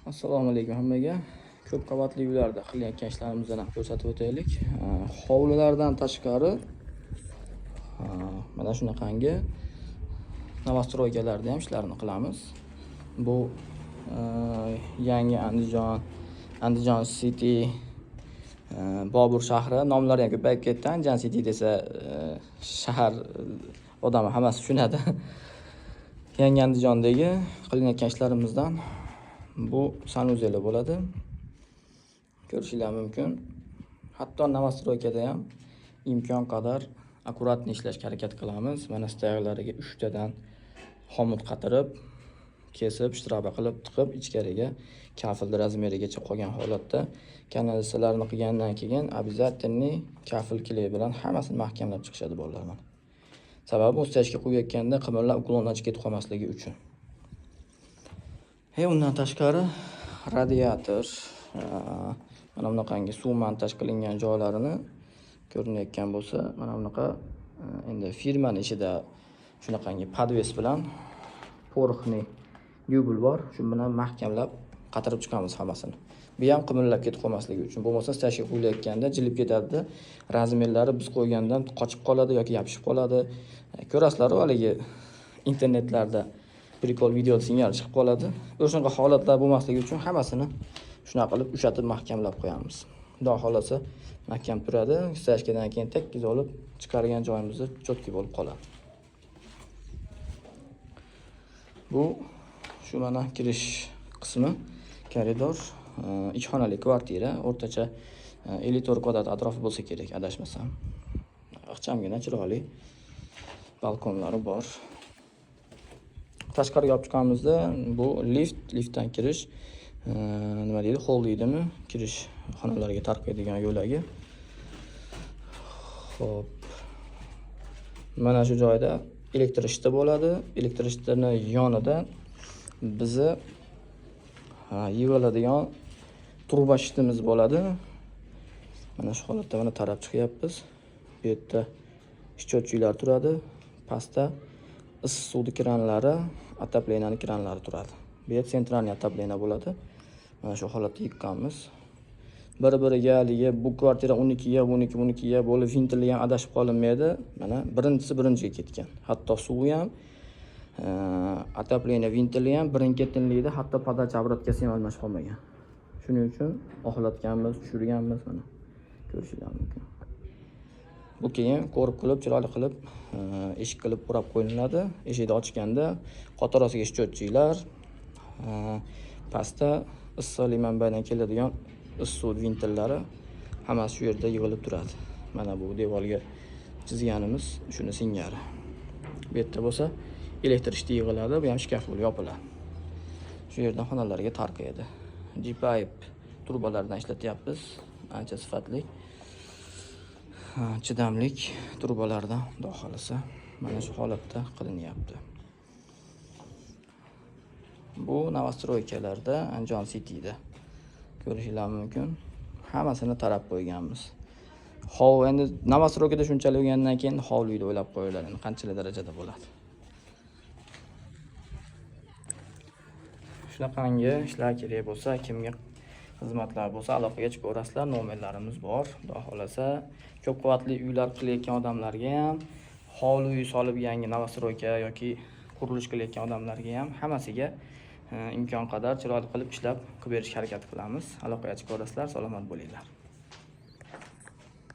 Assalomu alaykum hammaga. Ko'p qavatli uylarda qilayotgan ishlarimizni ham ko'rsatib o'taylik. Hovlilardan tashqari mana shunaqangi novostroykalarda ham ishlarni qilamiz. Bu yangi Andijon City, Bobur shahri nomlari ham ko'payib ketdi. Andijon City desa shahar odami hammasi tushunadi. Yangi Andijondagi qilinayotgan ishlarimizdan bu sanuzeli bo'ladi. Ko'rishinglar mumkin. Hatto novostroykada ham imkon qadar akkuratni ishlashga harakat qilamiz. Mana stayaklariga 3 tadan xomut qatirib, kesib, shtraba qilib tiqib, ichkariga kafilni razmerigacha qolgan holatda kanalizatsiyalarni qilgandan keyin обязательно kafil kley bilan hammasini mahkamlab chiqishadi bolalar mana. Sababi o'stashga qo'yayotganda qimirlab uklondan chiqib ketib qolmasligi uchun. Undan tashqari radiator, mana bunaqangi suv montaj qilingan joylarini ko'rinayotgan bo'lsa, mana bunaqa endi firmaning ichida shunaqangi podves bilan porxni dubl bor. Shu bilan mahkamlab qatirib chiqamiz hammasini. Bu ham qimirlab ketib qolmasligi uchun. Bo'lmasa stashga qo'yilayotganda jilib ketadi. Razmerlari biz qo'ygandan qochib qoladi yoki yopishib qoladi. Ko'rasizlar haligi internetlarda prikol video singari chiqib qoladi. O'shaqa holatlar bo'lmasligi uchun hammasini shunaqa qilib ushatib mahkamlab qo'yamiz. Xudo xolasa mahkam turadi. Stashkadan keyin tekkiz olib chiqargan joyimizda cho'tki bo'lib qoladi. Bu shu mana kirish qismi, koridor, 2 xonali kvartira, o'rtacha 54 kvadrat atrofi bo'lsa kerak, adashmasam. Ixchamgina, chiroyli balkonlari bor. Tashqariga olib chiqqanimizda bu liftdan kirish, nima deydi, hol deydimi, kirish xonalarga tarqaydigan yo'lagi. Xo'p. Mana shu joyda elektr ishti bo'ladi. Elektr ishtini yonida bizi yig'iladigan turba ishtimiz bo'ladi. Mana shu holatda mana tarab chiqyapmiz. Bu yerda счётчиlar turadi. Pastda issiq suvni kranlari, отоплениyaning kranlari turadi. Bu yer sentralniy отопление bo'ladi. Mana shu holatda yiqqanmiz. Bir-biriga haligi bu kvartira 12ga bo'lib vintili ham adashib qolinmaydi. Mana birinchiga ketgan. Hatto suvi ham, отопление vintili ham birin-ketinlikda, hatto podacha obrotkasi ham almashib qolmagan. Shuning uchun oxlatganmiz, tushirganmiz mana. Ko'rishinglar mumkin. Bu keyin ko'rib qilib, chiroyli qilib, eshik qilib o'rab qo'yiladi. Eshikni ochganda qatorasiga счётчиlar, pastda issiqlik manbayidan keladigan issiq vintillari hammasi shu yerda yig'ilib turadi. Mana bu devorga chizganimiz shuni singari. Bu yerda bo'lsa elektr ishti yig'iladi, bu ham shkaf bo'lib yopiladi. Shu yerdan xonalarga tarqaydi. G-pipe turbalardan ishlatyapmiz. Ancha sifatli, chidamlik turbalardan, xudo xolasa mana shu holatda qilinyapti. Bu novostroykalarda Andijon City'da ko'rishinglar mumkin. Hammasini tarab qo'yganmiz. Endi novostroykada shunchalik bo'lgandan keyin hovliyni o'ylab qo'yiladi. Endi qanchalik darajada bo'ladi. Shunaqangi ishlar kerak bo'lsa, kimga xizmatlar bo'lsa aloqaga chiqaverasizlar. Nomerlarimiz bor. Xudo xolasa ko'p qavatli uylar qilayotgan odamlarga ham, hovli uy solib yangi novostroyka yoki qurilish qilayotgan odamlarga ham hammasiga imkon qadar chiroyli qilib ishlab qilib berishga harakat qilamiz. Aloqaga chiqaverasizlar. Salomat bo'linglar.